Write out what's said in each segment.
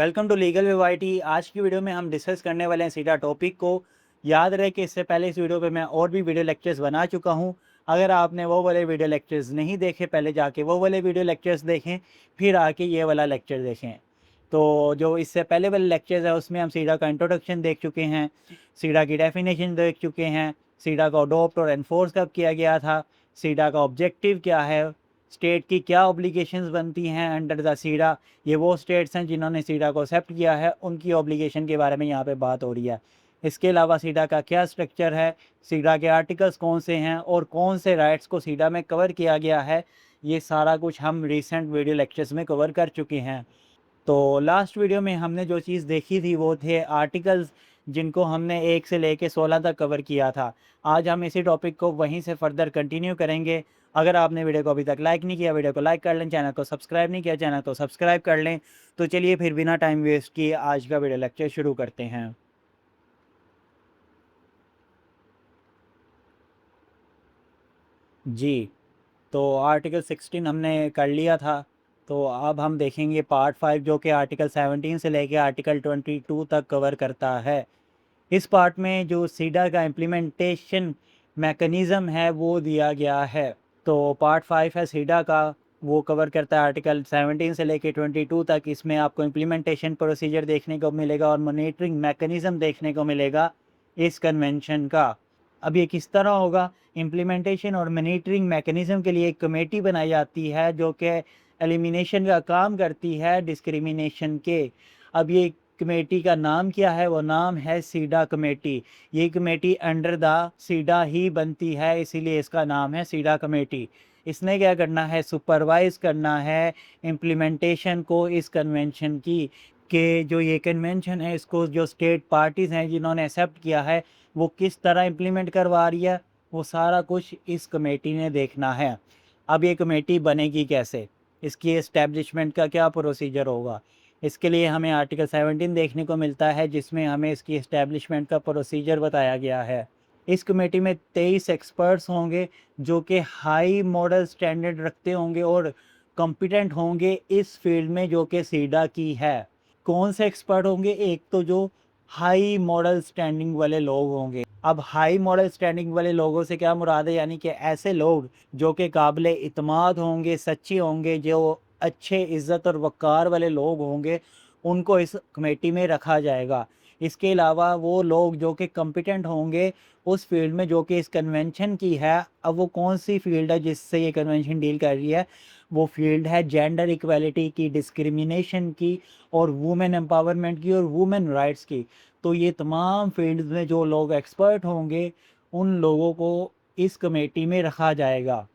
Welcome to legal विवाइटी। आज की video में हम डिस्कस करने वाले हैं सीधा टॉपिक को। याद रहे कि इससे पहले इस वीडियो पे मैं और भी वीडियो लेक्चर्स बना चुका हूं। अगर आपने वो वाले वीडियो लेक्चर्स नहीं देखे, पहले जाके वो वाले वीडियो लेक्चर्स देखें, फिर आके ये वाला लेक्चर देखें। तो जो इससे पहले वाले लेक्चर्स है उसमें हम सीधा का इंट्रोडक्शन देख चुके हैं, सीधा की डेफिनेशन देख चुके हैं, सीधा को अडोप्ट और एनफोर्स कब किया गया था, सीधा का ऑब्जेक्टिव क्या है, स्टेट की क्या ऑब्लिगेशंस बनती हैं अंडर द सीडा। ये वो स्टेट्स हैं जिन्होंने सीडा को एक्सेप्ट किया है, उनकी ऑब्लिगेशन के बारे में यहाँ पे बात हो रही है। इसके अलावा सीडा का क्या स्ट्रक्चर है, सीडा के आर्टिकल्स कौन से हैं और कौन से राइट्स को सीडा में कवर किया गया है, ये सारा कुछ हम रिसेंट वीडियो लेक्चर्स में कवर कर चुके हैं। तो लास्ट वीडियो में हमने जो चीज़ देखी थी वो थे आर्टिकल्स, जिनको हमने 1 से लेके 16 तक कवर किया था। आज हम इसी टॉपिक को वहीं से फर्दर कंटिन्यू करेंगे। अगर आपने वीडियो को अभी तक लाइक नहीं किया, वीडियो को लाइक कर लें, चैनल को सब्सक्राइब नहीं किया, चैनल को सब्सक्राइब कर लें। तो चलिए फिर बिना टाइम वेस्ट किए आज का वीडियो लेक्चर शुरू करते हैं। जी, तो आर्टिकल 16 हमने कर लिया था। तो अब हम देखेंगे पार्ट 5, जो कि आर्टिकल 17 से लेके आर्टिकल 22 तक कवर करता है। इस पार्ट में जो सीडा का इम्प्लीमेंटेशन मैकेनिज़्म है वो दिया गया है। तो पार्ट 5 है सीडा का, वो कवर करता है आर्टिकल 17 से लेके 22 तक। इसमें आपको इम्प्लीमेंटेशन प्रोसीजर देखने को मिलेगा और मॉनिटरिंग मैकेनिज़्म देखने को मिलेगा इस कन्वेंशन का। अब ये किस तरह होगा? इम्प्लीमेंटेशन और मॉनिटरिंग मैकेनिज़्म के लिए एक कमेटी बनाई जाती है जो कि एलिमिनेशन का काम करती है डिस्क्रिमिनेशन के। अब ये कमेटी का नाम क्या है? वो नाम है सीडा कमेटी। ये कमेटी अंडर द सीडा ही बनती है, इसीलिए इसका नाम है सीडा कमेटी। इसने क्या करना है? सुपरवाइज़ करना है इम्प्लीमेंटेशन को इस कन्वेंशन की, कि जो ये कन्वेंशन है इसको जो स्टेट पार्टीज़ हैं जिन्होंने एक्सेप्ट किया है वो किस तरह इम्प्लीमेंट करवा रही है, वो सारा कुछ इस कमेटी ने देखना है। अब ये कमेटी बनेगी कैसे? इसकी एस्टेब्लिशमेंट का क्या प्रोसीजर होगा? इसके लिए हमें आर्टिकल 17 देखने को मिलता है, जिसमें हमें इसकी एस्टेब्लिशमेंट का प्रोसीजर बताया गया है। इस कमेटी में 23 एक्सपर्ट्स होंगे जो कि हाई मॉडल स्टैंडर्ड रखते होंगे और कॉम्पिटेंट होंगे इस फील्ड में जो कि सीडा की है। कौन से एक्सपर्ट होंगे? एक तो जो हाई मॉडल स्टैंडिंग वाले लोग होंगे। अब हाई मॉडल स्टैंडिंग वाले लोगों से क्या मुराद है? यानी कि ऐसे लोग जो कि काबिले इत्मीनान होंगे, सच्चे होंगे, जो अच्छे इज़्ज़त और वक़ार वाले लोग होंगे, उनको इस कमेटी में रखा जाएगा। इसके अलावा वो लोग जो कि कॉम्पिटेंट होंगे उस फील्ड में जो कि इस कन्वेंशन की है। अब वो कौन सी फील्ड है जिससे ये कन्वेंशन डील कर रही है? वो फील्ड है जेंडर इक्वालिटी की, डिस्क्रिमिनेशन की और वुमेन एम्पावरमेंट की और वुमेन राइट्स की। तो ये तमाम फील्ड्स में जो लोग एक्सपर्ट होंगे उन लोगों को इस कमेटी में रखा जाएगा।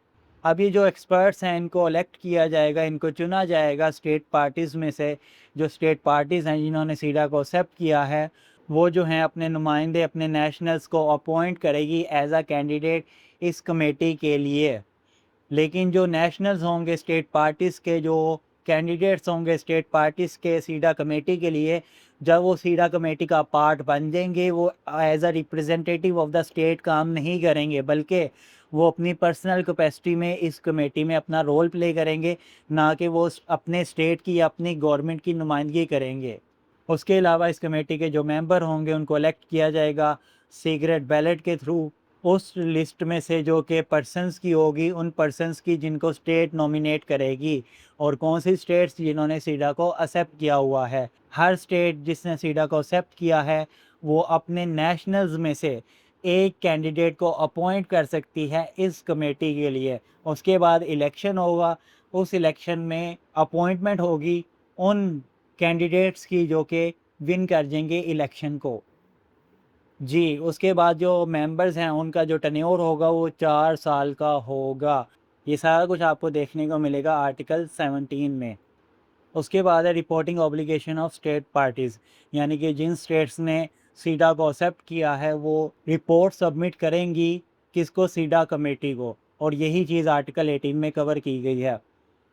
अब ये जो एक्सपर्ट्स हैं इनको इलेक्ट किया जाएगा, इनको चुना जाएगा स्टेट पार्टीज़ में से। जो स्टेट पार्टीज़ हैं जिन्होंने सीडा को एक्सेप्ट किया है, वो जो हैं अपने नुमाइंदे, अपने नेशनल्स को अपॉइंट करेगी एज अ कैंडिडेट इस कमेटी के लिए। लेकिन जो नेशनल्स होंगे स्टेट पार्टीज़ के, जो कैंडिडेट्स होंगे स्टेट पार्टीज़ के सीडा कमेटी के लिए, जब वो सीडा कमेटी का पार्ट बन जाएंगे, वो as a representative of the state काम नहीं करेंगे, बल्कि वो अपनी पर्सनल कैपेसिटी में इस कमेटी में अपना रोल प्ले करेंगे, ना कि वो अपने स्टेट की या अपनी गवर्नमेंट की नुमाइंदगी करेंगे। उसके अलावा इस कमेटी के जो मेंबर होंगे उनको इलेक्ट किया जाएगा सीक्रेट बैलेट के थ्रू, उस लिस्ट में से जो कि पर्सन्स की होगी, उन पर्सन्स की जिनको स्टेट नॉमिनेट करेगी। और कौन सी स्टेट्स जिन्होंने सीडा को एक्सेप्ट किया हुआ है। हर स्टेट जिसने सीडा को एक्सेप्ट किया है वो अपने नेशनल्स में से एक कैंडिडेट को अपॉइंट कर सकती है इस कमेटी के लिए। उसके बाद इलेक्शन होगा, उस इलेक्शन में अपॉइंटमेंट होगी उन कैंडिडेट्स की जो कि विन कर जाएंगे इलेक्शन को। जी, उसके बाद जो मेंबर्स हैं उनका जो टेन्योर होगा वो 4 साल का होगा। ये सारा कुछ आपको देखने को मिलेगा आर्टिकल 17 में। उसके बाद है reporting obligation of state parties, यानी कि जिन स्टेट्स ने सीडा को एक्सेप्ट किया है वो रिपोर्ट सबमिट करेंगी किसको? सीडा कमेटी को। और यही चीज़ आर्टिकल 18 में कवर की गई है।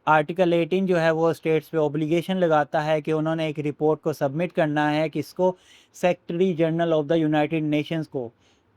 आर्टिकल 18 जो है वो स्टेट्स पे ऑब्लिगेशन लगाता है कि उन्होंने एक रिपोर्ट को सबमिट करना है किसको? Secretary general of the United Nations को।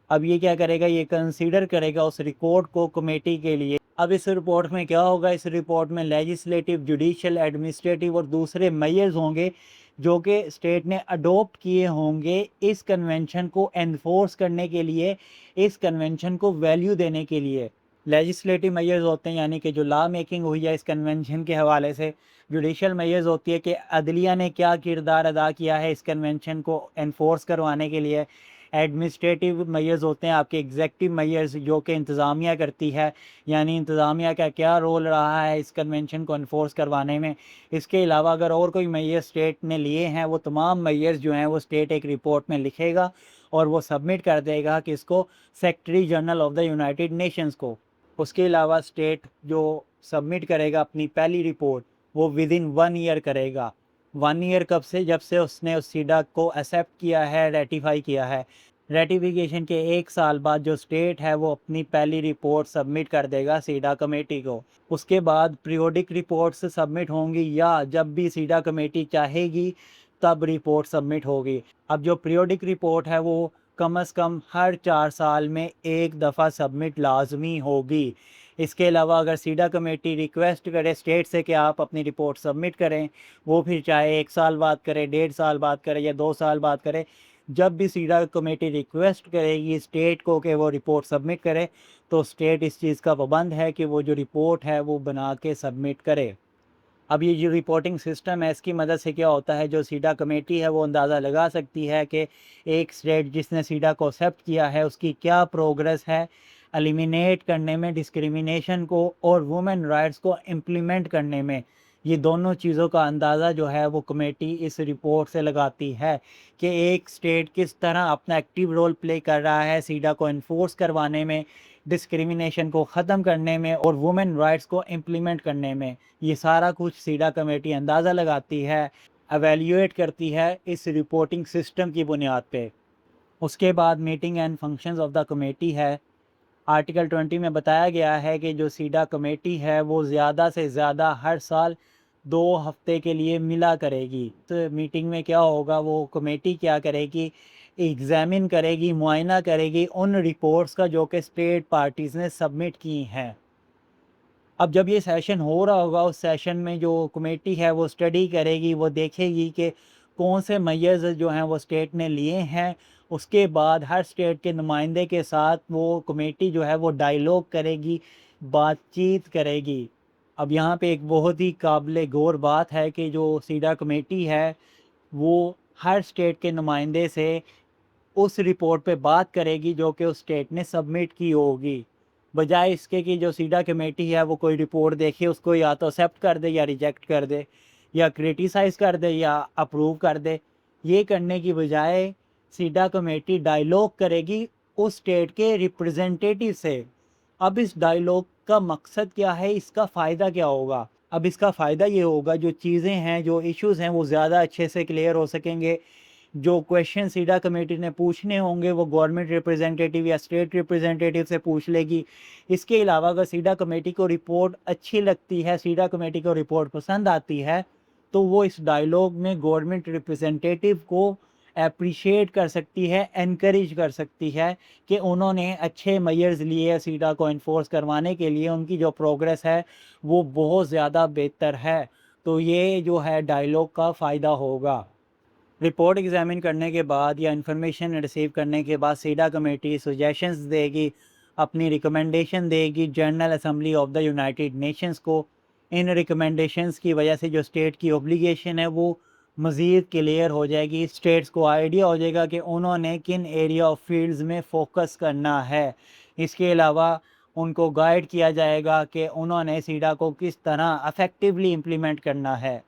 अब ये क्या करेगा? ये कंसीडर करेगा उस रिपोर्ट को कमेटी के लिए। अब इस रिपोर्ट में क्या होगा? इस रिपोर्ट में लेजिस्लेटिव, जुडिशियल, एडमिनिस्ट्रेटिव और दूसरे मेजर्स होंगे जो कि स्टेट ने अडॉप्ट किए होंगे इस कन्वेंशन को एनफोर्स करने के लिए, इस कन्वेंशन को वैल्यू देने के लिए। लेजिस्लेटिव मेजर्स होते हैं यानी कि जो लॉ मेकिंग हुई है इस कन्वेंशन के हवाले से। जुडिशल मेजर्स होती है कि अदलिया ने क्या किरदार अदा किया है इस कन्वेंशन को एनफोर्स करवाने के लिए। एडमिनिस्ट्रेटिव मेजर्स होते हैं आपके एग्जेक्टिव मेजर्स जो कि इंतज़ामिया करती है, यानी इंतज़ामिया का क्या रोल रहा है इस कन्वेंशन को एनफोर्स करवाने में। इसके अलावा अगर और कोई मेजर्स स्टेट ने लिए हैं वो तमाम मेजर्स जो हैं वो स्टेट एक रिपोर्ट में लिखेगा और वो सबमिट कर देगा कि इसको secretary general of the United Nations को। उसके अलावा स्टेट जो सबमिट करेगा अपनी पहली रिपोर्ट वो विद इन 1 ईयर करेगा। 1 ईयर कब से? जब से उसने उस सीडा को एक्सेप्ट किया है, रेटिफाई किया है। रेटिफिकेशन के 1 साल बाद जो स्टेट है वो अपनी पहली रिपोर्ट सबमिट कर देगा सीडा कमेटी को। उसके बाद पीरियोडिक रिपोर्ट्स सबमिट होंगी या जब भी सीडा कमेटी चाहेगी तब रिपोर्ट सबमिट होगी। अब जो पीरियोडिक रिपोर्ट है वो कम से कम हर 4 साल में एक दफ़ा सबमिट लाजमी होगी। इसके अलावा अगर सीडा कमेटी रिक्वेस्ट करे स्टेट से कि आप अपनी रिपोर्ट सबमिट करें, वो फिर चाहे 1 साल बाद करे, 1.5 साल बाद करे या 2 साल बाद करे, जब भी सीडा कमेटी रिक्वेस्ट करेगी स्टेट को कि वो रिपोर्ट सबमिट करे तो स्टेट इस चीज़ का पाबंद है कि वो जो रिपोर्ट है वो बना के सबमिट करे। अब ये जो रिपोर्टिंग सिस्टम है इसकी मदद से क्या होता है, जो सीडा कमेटी है वो अंदाज़ा लगा सकती है कि एक स्टेट जिसने सीडा को एक्सेप्ट किया है उसकी क्या प्रोग्रेस है एलिमिनेट करने में डिस्क्रिमिनेशन को और वुमेन राइट्स को इम्प्लीमेंट करने में। ये दोनों चीज़ों का अंदाज़ा जो है वो कमेटी इस रिपोर्ट से लगाती है कि एक स्टेट किस तरह अपना एक्टिव रोल प्ले कर रहा है सीडा को इन्फोर्स करवाने में, डिस्क्रिमिनेशन को ख़त्म करने में और वुमेन राइट्स को इम्प्लीमेंट करने में। ये सारा कुछ सीडा कमेटी अंदाज़ा लगाती है, एवेल्यूएट करती है इस रिपोर्टिंग सिस्टम की बुनियाद पे। उसके बाद meeting and functions of the committee है। आर्टिकल 20 में बताया गया है कि जो सीडा कमेटी है वो ज़्यादा से ज़्यादा हर साल 2 हफ्ते के लिए मिला करेगी। तो मीटिंग में क्या होगा, वो कमेटी क्या करेगी, एग्ज़ामिन करेगी, मुआयना करेगी उन रिपोर्ट्स का जो कि स्टेट पार्टीज़ ने सबमिट की हैं। अब जब ये सेशन हो रहा होगा उस सेशन में जो कमेटी है वो स्टडी करेगी, वो देखेगी कि कौन से मेजर्स जो हैं वो स्टेट ने लिए हैं। उसके बाद हर स्टेट के नुमाइंदे के साथ वो कमेटी जो है वो डायलॉग करेगी, बातचीत करेगी। अब यहाँ पे एक बहुत ही काबिल गौर बात है कि जो सीडा कमेटी है वो हर स्टेट के नुमाइंदे से उस रिपोर्ट पे बात करेगी जो कि उस स्टेट ने सबमिट की होगी, बजाय इसके कि जो सीडा कमेटी है वो कोई रिपोर्ट देखे उसको या तो एक्सेप्ट कर दे या रिजेक्ट कर दे या क्रिटिसाइज़ कर दे या अप्रूव कर दे। ये करने की बजाय सीडा कमेटी डायलॉग करेगी उस स्टेट के रिप्रेजेंटेटिव से। अब इस डायलॉग का मकसद क्या है, इसका फ़ायदा क्या होगा? अब इसका फ़ायदा ये होगा जो चीज़ें हैं, जो इश्यूज़ हैं वो ज़्यादा अच्छे से क्लियर हो सकेंगे। जो क्वेश्चन सीडा कमेटी ने पूछने होंगे वो गवर्नमेंट रिप्रेजेंटेटिव या स्टेट रिप्रेजेंटेटिव से पूछ लेगी। इसके अलावा अगर सीडा कमेटी को रिपोर्ट अच्छी लगती है, सीडा कमेटी को रिपोर्ट पसंद आती है, तो वो इस डायलॉग में गवर्नमेंट रिप्रेजेंटेटिव को एप्रिशिएट कर सकती है, एनकरेज कर सकती है कि उन्होंने अच्छे मेजर्स लिए हैं सीडा को इन्फोर्स करवाने के लिए, उनकी जो प्रोग्रेस है वो बहुत ज़्यादा बेहतर है। तो ये जो है डायलॉग का फ़ायदा होगा। रिपोर्ट एग्ज़ामिन करने के बाद या इन्फॉर्मेशन रिसीव करने के बाद सीडा कमेटी सजेशंस देगी, अपनी रिकमेंडेशन देगी general assembly of the United Nations को। इन रिकमेंडेशंस की वजह से जो स्टेट की ऑब्लिगेशन है वो मज़ीद क्लियर हो जाएगी। स्टेट्स को आइडिया हो जाएगा कि उन्होंने किन एरिया ऑफ फील्ड्स में फ़ोकस करना है। इसके अलावा उनको गाइड किया जाएगा कि उन्होंने सीडा को किस तरह अफेक्टिवली इम्प्लीमेंट करना है।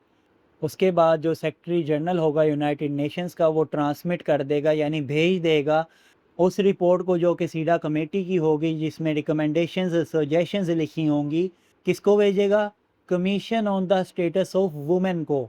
उसके बाद जो सेक्रेटरी जनरल होगा यूनाइटेड नेशंस का वो ट्रांसमिट कर देगा यानी भेज देगा उस रिपोर्ट को जो कि सीडा कमेटी की होगी जिसमें रिकमेंडेशंस सजेशंस लिखी होंगी। किसको भेजेगा? Commission on the status of women को।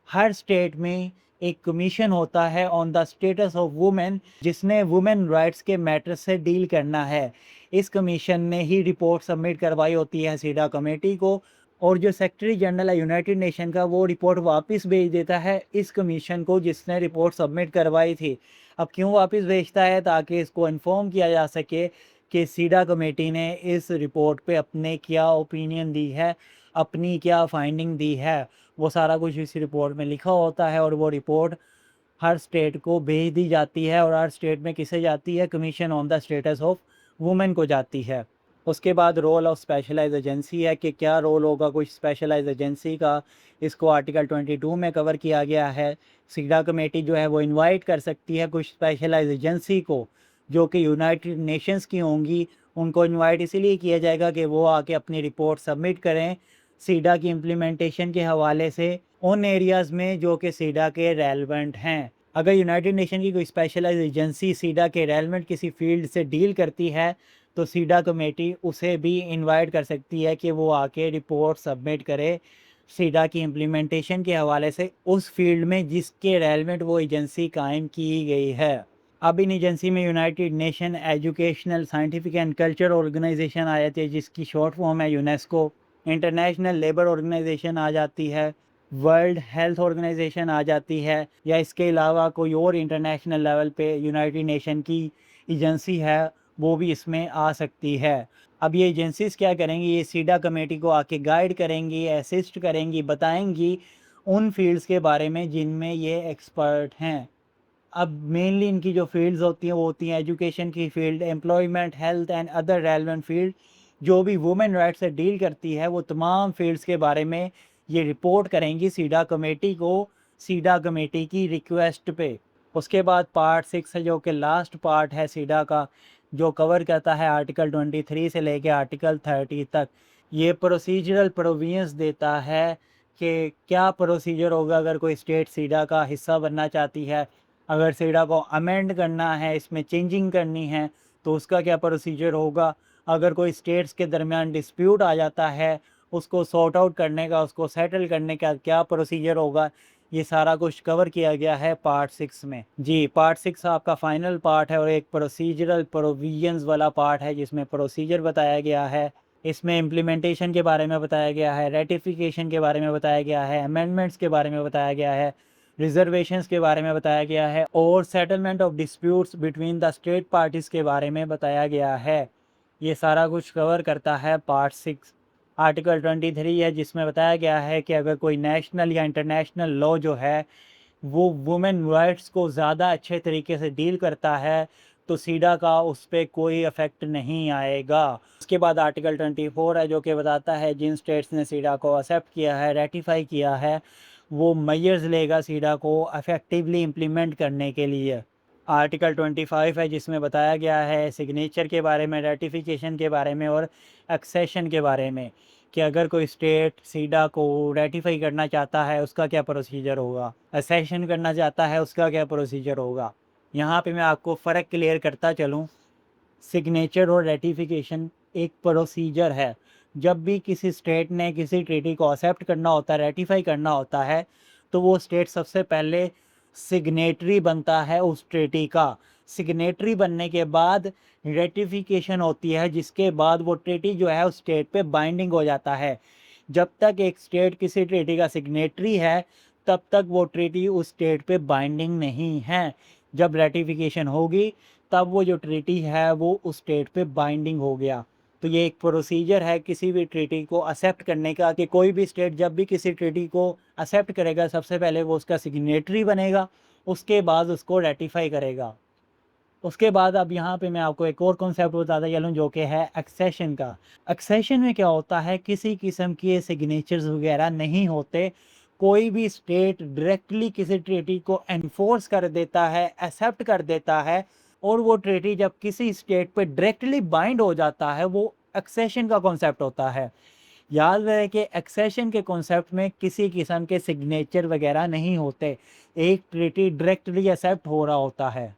हर स्टेट में एक कमीशन होता है on the status of women जिसने वुमेन राइट्स के मैटर से डील करना है। इस कमीशन ने ही रिपोर्ट सबमिट करवाई होती है सीडा कमेटी को और जो सेक्रेटरी जनरल है यूनाइटेड नेशन का वो रिपोर्ट वापस भेज देता है इस कमीशन को जिसने रिपोर्ट सबमिट करवाई थी। अब क्यों वापस भेजता है? ताकि इसको इन्फॉर्म किया जा सके कि सीडा कमेटी ने इस रिपोर्ट पे अपने क्या ओपिनियन दी है, अपनी क्या फाइंडिंग दी है। वो सारा कुछ इस रिपोर्ट में लिखा होता है और वो रिपोर्ट हर स्टेट को भेज दी जाती है और हर स्टेट में किसे जाती है, commission on the status of women को जाती है। उसके बाद रोल ऑफ स्पेशलाइज्ड एजेंसी है कि क्या रोल होगा कुछ स्पेशलाइज्ड एजेंसी का, इसको आर्टिकल 22 में कवर किया गया है। सीडा कमेटी जो है वो इनवाइट कर सकती है कुछ स्पेशलाइज्ड एजेंसी को जो कि यूनाइटेड नेशंस की होंगी। उनको इनवाइट इसीलिए किया जाएगा कि वो आके अपनी रिपोर्ट सबमिट करें सीडा की इम्प्लीमेंटेशन के हवाले से उन एरियाज़ में जो कि सीडा के रेलेवेंट हैं। अगर यूनाइटेड नेशन की कोई स्पेशलाइज्ड एजेंसी सीडा के रेलेवेंट किसी फील्ड से डील करती है तो सीडा कमेटी उसे भी इनवाइट कर सकती है कि वो आके रिपोर्ट सबमिट करे सीडा की इम्प्लीमेंटेशन के हवाले से उस फील्ड में जिसके रेलेवेंट वो एजेंसी कायम की गई है। अब इन एजेंसी में United Nation Educational Scientific and Culture Organization आ जाती है जिसकी शॉर्ट फॉर्म है यूनेस्को। इंटरनेशनल लेबर ऑर्गेनाइजेशन आ जाती है, वर्ल्ड हेल्थ ऑर्गेनाइजेशन आ जाती है, या इसके अलावा कोई और इंटरनेशनल लेवल पे यूनाइटेड नेशन की एजेंसी है वो भी इसमें आ सकती है। अब ये एजेंसीज क्या करेंगी, ये सीडा कमेटी को आके गाइड करेंगी, असिस्ट करेंगी, बताएंगी उन फील्ड्स के बारे में जिनमें ये एक्सपर्ट हैं। अब मेनली इनकी जो फील्ड्स होती हैं वो होती हैं एजुकेशन की field, employment, health and other relevant field. जो भी वुमेन राइट्स से डील करती है वो तमाम फील्ड्स के बारे में ये रिपोर्ट करेंगी सीडा कमेटी को, सीडा कमेटी की रिक्वेस्ट पे। उसके बाद पार्ट 6 है जो कि लास्ट पार्ट है सीडा का, जो कवर करता है आर्टिकल 23 से लेके आर्टिकल 30 तक। ये प्रोसीजरल प्रोविजंस देता है कि क्या प्रोसीजर होगा अगर कोई स्टेट सीडा का हिस्सा बनना चाहती है, अगर सीडा को अमेंड करना है, इसमें चेंजिंग करनी है तो उसका क्या प्रोसीजर होगा, अगर कोई स्टेट्स के दरमियान डिस्प्यूट आ जाता है उसको सॉर्ट आउट करने का, उसको सेटल करने का क्या प्रोसीजर होगा, ये सारा कुछ कवर किया गया है पार्ट 6 में। जी, पार्ट 6 आपका फाइनल पार्ट है और एक प्रोसीजरल प्रोविजंस वाला पार्ट है जिसमें प्रोसीजर बताया गया है। इसमें इम्प्लीमेंटेशन के बारे में बताया गया है, रेटिफिकेशन के बारे में बताया गया है, अमेंडमेंट्स के बारे में बताया गया है, रिजर्वेशंस के बारे में बताया गया है और settlement of disputes between the state parties के बारे में बताया गया है। ये सारा कुछ कवर करता है पार्ट 6। आर्टिकल 23 है जिसमें बताया गया है कि अगर कोई नेशनल या इंटरनेशनल लॉ जो है वो वुमेन राइट्स को ज़्यादा अच्छे तरीके से डील करता है तो सीडा का उस पर कोई इफ़ेक्ट नहीं आएगा। उसके बाद आर्टिकल 24 है जो कि बताता है जिन स्टेट्स ने सीडा को एक्सेप्ट किया है, रेटिफाई किया है, वो मेजर्स लेगा सीडा को इफ़ेक्टिवली इम्प्लीमेंट करने के लिए। आर्टिकल 25 है जिसमें बताया गया है सिग्नेचर के बारे में, रेटिफिकेशन के बारे में और एक्सेशन के बारे में कि अगर कोई स्टेट सीडा को रेटिफाई करना चाहता है उसका क्या प्रोसीजर होगा, एक्सेशन करना चाहता है उसका क्या प्रोसीजर होगा। यहाँ पे मैं आपको फ़र्क क्लियर करता चलूँ, सिग्नेचर और रेटिफिकेशन एक प्रोसीजर है। जब भी किसी स्टेट ने किसी ट्रीटी को एक्सेप्ट करना होता है, रेटिफाई करना होता है, तो वो स्टेट सबसे पहले सिग्नेटरी बनता है उस ट्रीटी का। सिग्नेटरी बनने के बाद रेटिफिकेशन होती है जिसके बाद वो ट्रीटी जो है उस स्टेट पे बाइंडिंग हो जाता है। जब तक एक स्टेट किसी ट्रीटी का सिग्नेटरी है तब तक वो ट्रीटी उस स्टेट पे बाइंडिंग नहीं है। जब रेटिफिकेशन होगी तब वो जो ट्रीटी है वो उस स्टेट पे बाइंडिंग हो गया। तो ये एक प्रोसीजर है किसी भी ट्रीटी को एक्सेप्ट करने का कि कोई भी स्टेट जब भी किसी ट्रीटी को एक्सेप्ट करेगा सबसे पहले वो उसका सिग्नेटरी बनेगा, उसके बाद उसको रेटिफाई करेगा। उसके बाद अब यहाँ पे मैं आपको एक और कॉन्सेप्ट बताता चलूँ जो कि है एक्सेशन का। एक्सेशन में क्या होता है, किसी किस्म के सिग्नेचर्स वगैरह नहीं होते, कोई भी स्टेट डायरेक्टली किसी ट्रीटी को एनफोर्स कर देता है, एक्सेप्ट कर देता है और वो ट्रीटी जब किसी स्टेट पे डायरेक्टली बाइंड हो जाता है वो एक्सेशन का कॉन्सेप्ट होता है। याद रहे कि एक्सेशन के कॉन्सेप्ट में किसी किस्म के सिग्नेचर वगैरह नहीं होते, एक ट्रीटी डायरेक्टली एक्सेप्ट हो रहा होता है।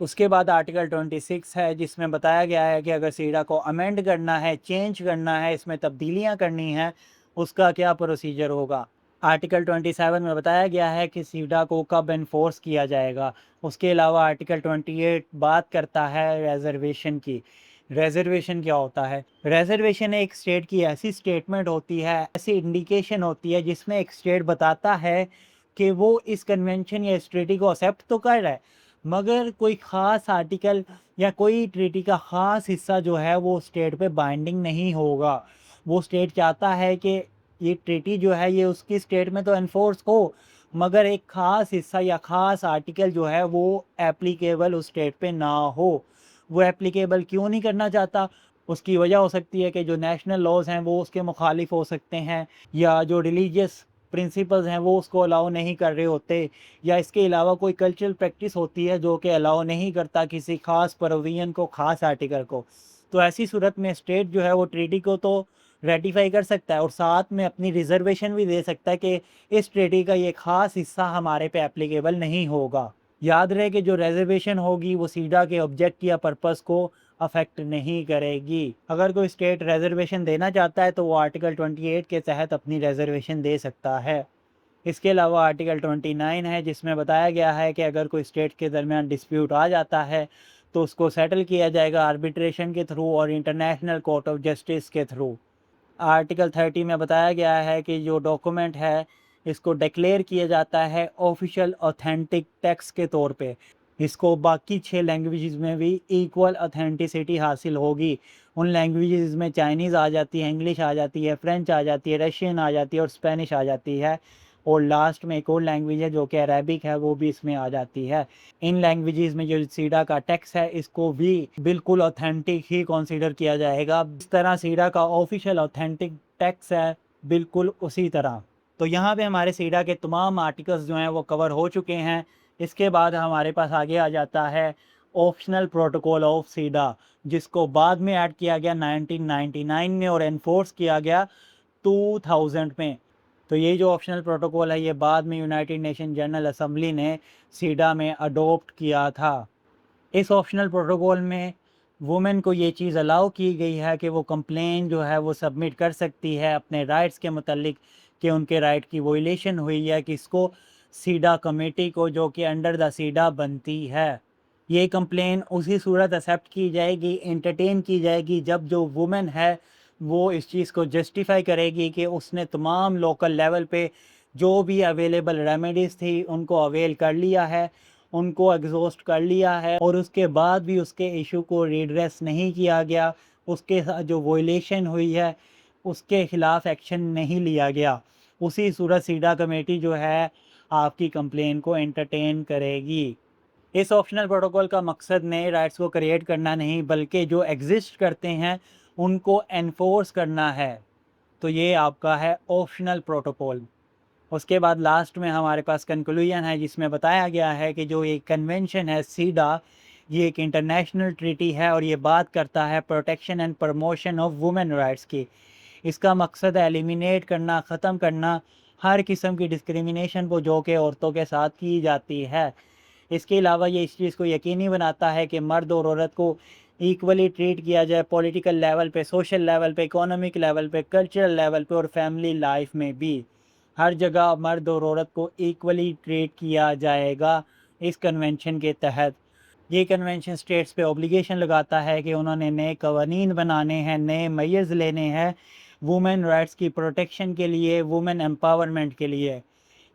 उसके बाद आर्टिकल 26 है जिसमें बताया गया है कि अगर सीडा को अमेंड करना है, चेंज करना है, इसमें तब्दीलियां करनी हैं, उसका क्या प्रोसीजर होगा। आर्टिकल 27 में बताया गया है कि सीडा को कब इन्फोर्स किया जाएगा। उसके अलावा आर्टिकल 28 बात करता है रिजर्वेशन की। रिजर्वेशन क्या होता है, रिजर्वेशन एक स्टेट की ऐसी स्टेटमेंट होती है, ऐसी इंडिकेशन होती है जिसमें एक स्टेट बताता है कि वो इस कन्वेंशन या इस ट्रीटी को एक्सेप्ट तो कर रहा है मगर कोई ख़ास आर्टिकल या कोई ट्रीटी का ख़ास हिस्सा जो है वो स्टेट पे बाइंडिंग नहीं होगा। वो स्टेट चाहता है कि ये ट्रीटी जो है ये उसकी स्टेट में तो एनफोर्स हो, मगर एक ख़ास हिस्सा या ख़ास आर्टिकल जो है वो एप्लीकेबल उस स्टेट पे ना हो। वो एप्लीकेबल क्यों नहीं करना चाहता? उसकी वजह हो सकती है कि जो नेशनल लॉज़ हैं वो उसके मुखालिफ हो सकते हैं, या जो रिलीजियस प्रिंसिपल्स हैं वो उसको अलाउ नहीं कर रहे होते, या इसके अलावा कोई कल्चरल प्रैक्टिस होती है जो कि अलाउ नहीं करता किसी ख़ास प्रोविज़न को, ख़ास आर्टिकल को। तो ऐसी सूरत में स्टेट जो है वो ट्रीटी को तो रेटिफ़ाई कर सकता है और साथ में अपनी रिज़र्वेशन भी दे सकता है कि इस ट्रीटी का ये ख़ास हिस्सा हमारे पे एप्लीकेबल नहीं होगा। याद रहे कि जो रिज़र्वेशन होगी वो सीडा के ऑब्जेक्ट या पर्पस को अफेक्ट नहीं करेगी। अगर कोई स्टेट रिज़र्वेशन देना चाहता है तो वो आर्टिकल 28 के तहत अपनी रिज़र्वेशन दे सकता है। इसके अलावा आर्टिकल 29 है जिसमें बताया गया है कि अगर कोई स्टेट के दरमियान डिस्प्यूट आ जाता है तो उसको सेटल किया जाएगा आर्बिट्रेशन के थ्रू और इंटरनेशनल कोर्ट ऑफ जस्टिस के थ्रू। आर्टिकल 30 में बताया गया है कि जो डॉक्यूमेंट है इसको डिक्लेयर किया जाता है ऑफिशियल ऑथेंटिक टेक्स्ट के तौर पे। इसको बाकी 6 लैंग्वेजेस में भी इक्वल ऑथेंटिसिटी हासिल होगी। उन लैंग्वेजेस में चाइनीज़ आ जाती है, इंग्लिश आ जाती है, फ्रेंच आ जाती है, रशियन आ जाती है और स्पेनिश आ जाती है, और लास्ट में एक और लैंग्वेज है जो कि अरेबिक है, वो भी इसमें आ जाती है। इन लैंग्वेजेस में जो सीडा का टेक्स्ट है इसको भी बिल्कुल ऑथेंटिक ही कंसीडर किया जाएगा। इस तरह सीडा का ऑफिशियल ऑथेंटिक टेक्स्ट है बिल्कुल उसी तरह। तो यहाँ पे हमारे सीडा के तमाम आर्टिकल्स जो हैं वो कवर हो चुके हैं। इसके बाद हमारे पास आगे आ जाता है ऑप्शनल प्रोटोकॉल ऑफ सीडा, जिसको बाद में ऐड किया गया 1999 में और एनफोर्स किया गया 2000 में। तो ये जो ऑप्शनल प्रोटोकॉल है ये बाद में यूनाइटेड नेशन जनरल असेंबली ने सीडा में अडॉप्ट किया था। इस ऑप्शनल प्रोटोकॉल में वुमेन को ये चीज़ अलाउ की गई है कि वो कंप्लेन जो है वो सबमिट कर सकती है अपने राइट्स के मुतल्लिक, कि उनके राइट की वोलेशन हुई है किसको, सीडा कमेटी को, जो कि अंडर द सीडा बनती है। ये कंप्लेन उसी सूरत एक्सेप्ट की जाएगी, एंटरटेन की जाएगी, जब जो वुमेन है वो इस चीज़ को जस्टिफाई करेगी कि उसने तमाम लोकल लेवल पे जो भी अवेलेबल रेमेडीज़ थी उनको अवेल कर लिया है, उनको एग्जॉस्ट कर लिया है, और उसके बाद भी उसके इशू को रिड्रेस नहीं किया गया, उसके साथ जो वोलेशन हुई है उसके ख़िलाफ़ एक्शन नहीं लिया गया। उसी सूरत सीडा कमेटी जो है आपकी कंप्लेन को एंटरटेन करेगी। इस ऑप्शनल प्रोटोकॉल का मकसद नए राइट्स को क्रिएट करना नहीं बल्कि जो एग्जिस्ट करते हैं उनको एनफोर्स करना है। तो ये आपका है ऑप्शनल प्रोटोकॉल। उसके बाद लास्ट में हमारे पास कंक्लूजन है जिसमें बताया गया है कि जो ये कन्वेंशन है सीडा, ये एक इंटरनेशनल ट्रीटी है और ये बात करता है protection and promotion of women rights की। इसका मकसद है एलिमिनेट करना, ख़त्म करना हर किस्म की डिस्क्रिमिनेशन को जो कि औरतों के साथ की जाती है। इसके अलावा ये इस चीज़ को यकीनी बनाता है कि मर्द और औरत को इक्वली ट्रीट किया जाए पॉलिटिकल लेवल पे, सोशल लेवल पे, इकोनॉमिक लेवल पे, कल्चरल लेवल पे और फैमिली लाइफ में भी। हर जगह मर्द और औरत को इक्वली ट्रीट किया जाएगा इस कन्वेंशन के तहत। ये कन्वेंशन स्टेट्स पे ऑब्लिगेशन लगाता है कि उन्होंने नए कवानीन बनाने हैं, नए मेजर्स लेने हैं वुमेन राइट्स की प्रोटेक्शन के लिए, वुमेन एम्पावरमेंट के लिए।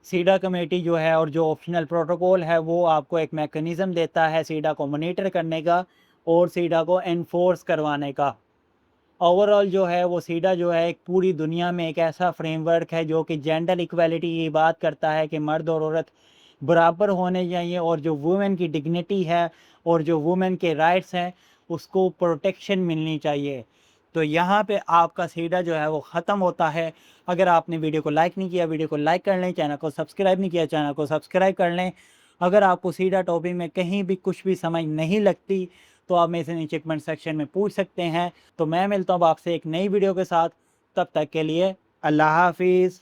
सीडा कमेटी जो है और जो ऑप्शनल प्रोटोकॉल है वो आपको एक मैकेनिज़्म देता है सीडा को मॉनिटर करने का और सीडा को एनफोर्स करवाने का। ओवरऑल जो है वो सीडा जो है एक पूरी दुनिया में एक ऐसा फ्रेमवर्क है जो कि जेंडर इक्वालिटी की बात करता है कि मर्द और औरत बराबर होने चाहिए, और जो वुमेन की डिग्निटी है और जो वुमेन के राइट्स हैं उसको प्रोटेक्शन मिलनी चाहिए। तो यहाँ पे आपका सीडा जो है वो ख़त्म होता है। अगर आपने वीडियो को लाइक नहीं किया, वीडियो को लाइक कर लें, चैनल को सब्सक्राइब नहीं किया, चैनल को सब्सक्राइब कर लें। अगर आपको सीडा टॉपिक में कहीं भी कुछ भी समझ नहीं लगती तो आप मेरे से नीचे कमेंट सेक्शन में पूछ सकते हैं। तो मैं मिलता हूँ आपसे एक नई वीडियो के साथ, तब तक के लिए अल्लाह हाफिज़।